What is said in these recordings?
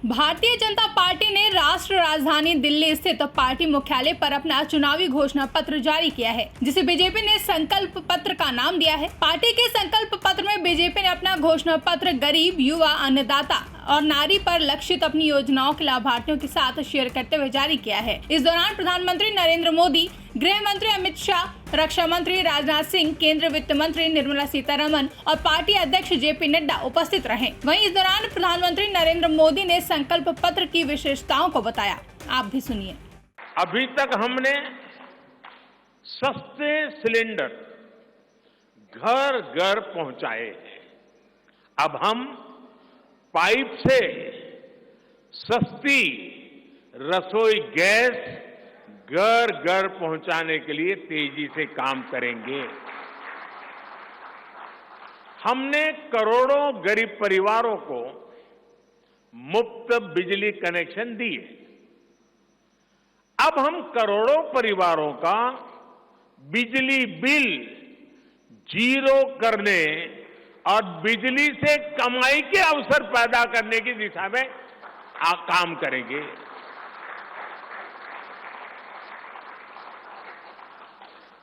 Bharatiya Janata party ने राष्ट्र राजधानी दिल्ली स्थित पार्टी मुख्यालय पर अपना चुनावी घोषणा पत्र जारी किया है, जिसे बीजेपी ने संकल्प पत्र का नाम दिया है। पार्टी के संकल्प पत्र में बीजेपी ने अपना घोषणा पत्र गरीब, युवा, अन्नदाता और नारी पर लक्षित अपनी योजनाओं के लाभार्थियों के साथ शेयर करते हुए जारी किया है। इस दौरान प्रधानमंत्री नरेंद्र मोदी, गृह मंत्री अमित शाह, रक्षा मंत्री राजनाथ सिंह, केंद्रीय वित्त मंत्री निर्मला सीतारमन और पार्टी अध्यक्ष जेपी नड्डा उपस्थित रहे। वहीं इस दौरान प्रधानमंत्री नरेंद्र मोदी ने संकल्प पत्र की विशेषताओं को बताया। आप भी सुनिए। अभी तक हमने सस्ते सिलेंडर घर घर पहुंचाए हैं। अब हम पाइप से सस्ती रसोई गैस घर घर पहुंचाने के लिए तेजी से काम करेंगे। हमने करोड़ों गरीब परिवारों को मुफ्त बिजली कनेक्शन दिए। अब हम करोड़ों परिवारों का बिजली बिल जीरो करने और बिजली से कमाई के अवसर पैदा करने की दिशा में काम करेंगे।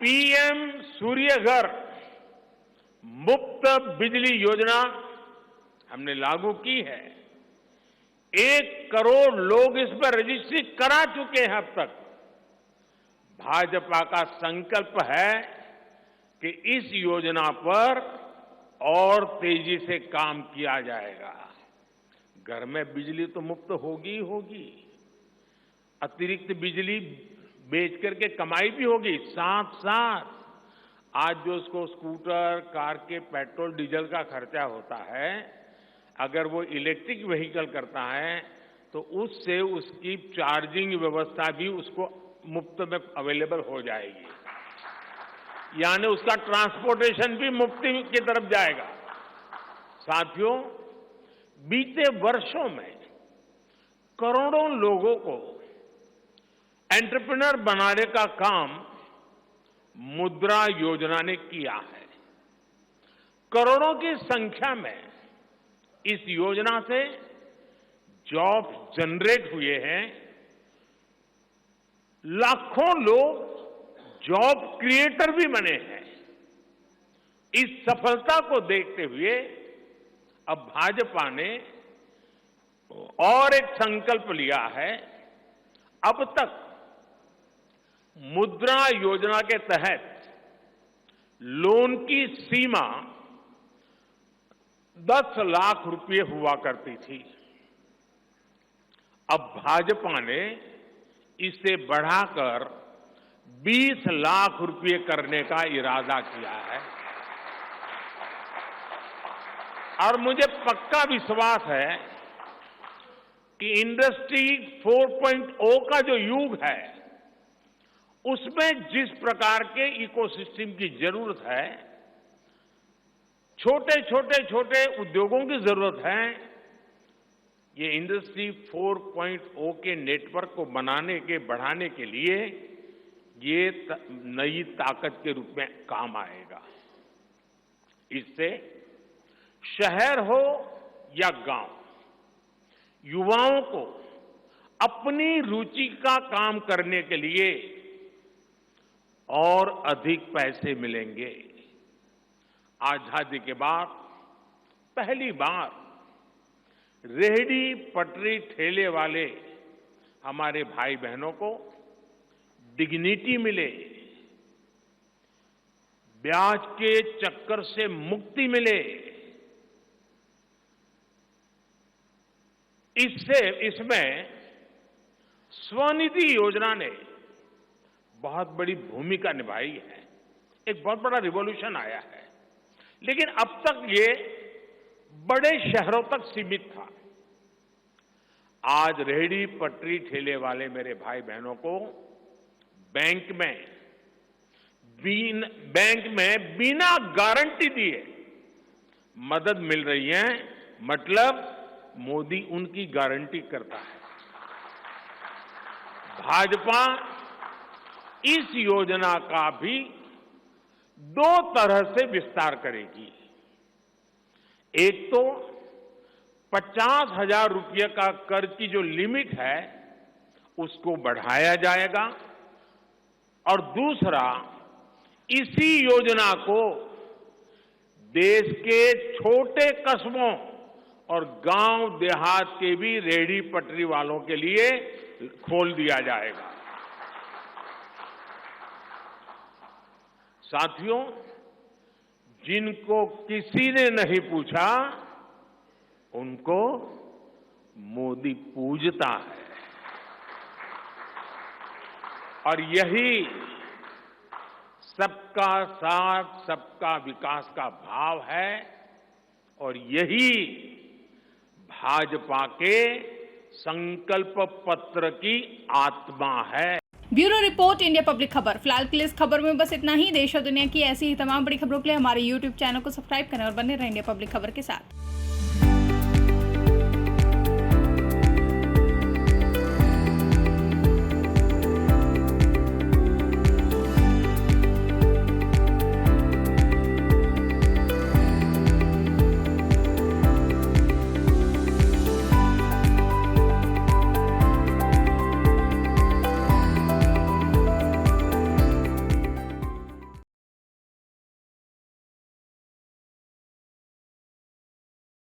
पीएम सूर्य घर मुफ्त बिजली योजना हमने लागू की है। 1 करोड़ लोग इस पर रजिस्ट्री करा चुके हैं अब तक। भाजपा का संकल्प है कि इस योजना पर और तेजी से काम किया जाएगा। घर में बिजली तो मुफ्त होगी ही होगी, अतिरिक्त बिजली बेच करके कमाई भी होगी। साथ साथ आज जो उसको स्कूटर, कार के पेट्रोल डीजल का खर्चा होता है, अगर वो इलेक्ट्रिक व्हीकल करता है तो उससे उसकी चार्जिंग व्यवस्था भी उसको मुफ्त में अवेलेबल हो जाएगी, यानी उसका ट्रांसपोर्टेशन भी मुफ्ती की तरफ जाएगा। साथियों, बीते वर्षों में करोड़ों लोगों को एंटरप्रेन्योर बनाने का काम मुद्रा योजना ने किया है। करोड़ों की संख्या में इस योजना से जॉब जनरेट हुए हैं। लाखों लोग जॉब क्रिएटर भी बने हैं। इस सफलता को देखते हुए अब भाजपा ने और एक संकल्प लिया है। अब तक मुद्रा योजना के तहत लोन की सीमा 10 लाख रुपए हुआ करती थी। अब भाजपा ने इसे बढ़ाकर 20 लाख रुपए करने का इरादा किया है और मुझे पक्का विश्वास है कि इंडस्ट्री 4.0 का जो युग है, उसमें जिस प्रकार के इकोसिस्टम की जरूरत है, छोटे उद्योगों की जरूरत है, ये इंडस्ट्री 4.0 के नेटवर्क को बढ़ाने के लिए ये नई ताकत के रूप में काम आएगा। इससे शहर हो या गांव, युवाओं को अपनी रुचि का काम करने के लिए और अधिक पैसे मिलेंगे। आजादी के बाद पहली बार रेहड़ी पटरी ठेले वाले हमारे भाई बहनों को डिग्निटी मिले, ब्याज के चक्कर से मुक्ति मिले। इसमें स्वनिधि योजना ने बहुत बड़ी भूमिका निभाई है। एक बहुत बड़ा रिवॉल्यूशन आया है, लेकिन अब तक ये बड़े शहरों तक सीमित था। आज रेहड़ी पटरी ठेले वाले मेरे भाई बहनों को बैंक में बिना गारंटी दिए मदद मिल रही है। मतलब मोदी उनकी गारंटी करता है। भाजपा इस योजना का भी 2 तरह से विस्तार करेगी। एक तो 50,000 रुपये का कर्ज की जो लिमिट है उसको बढ़ाया जाएगा और दूसरा, इसी योजना को देश के छोटे कस्बों और गांव देहात के भी रेहड़ी पटरी वालों के लिए खोल दिया जाएगा। साथियों, जिनको किसी ने नहीं पूछा उनको मोदी पूजता है और यही सबका साथ सबका विकास का भाव है और यही भाजपा के संकल्प पत्र की आत्मा है। ब्यूरो रिपोर्ट, इंडिया पब्लिक खबर। फिलहाल के लिए इस खबर में बस इतना ही। देश और दुनिया की ऐसी ही तमाम बड़ी खबरों के लिए हमारे YouTube चैनल को सब्सक्राइब करें और बने रहें इंडिया पब्लिक खबर के साथ।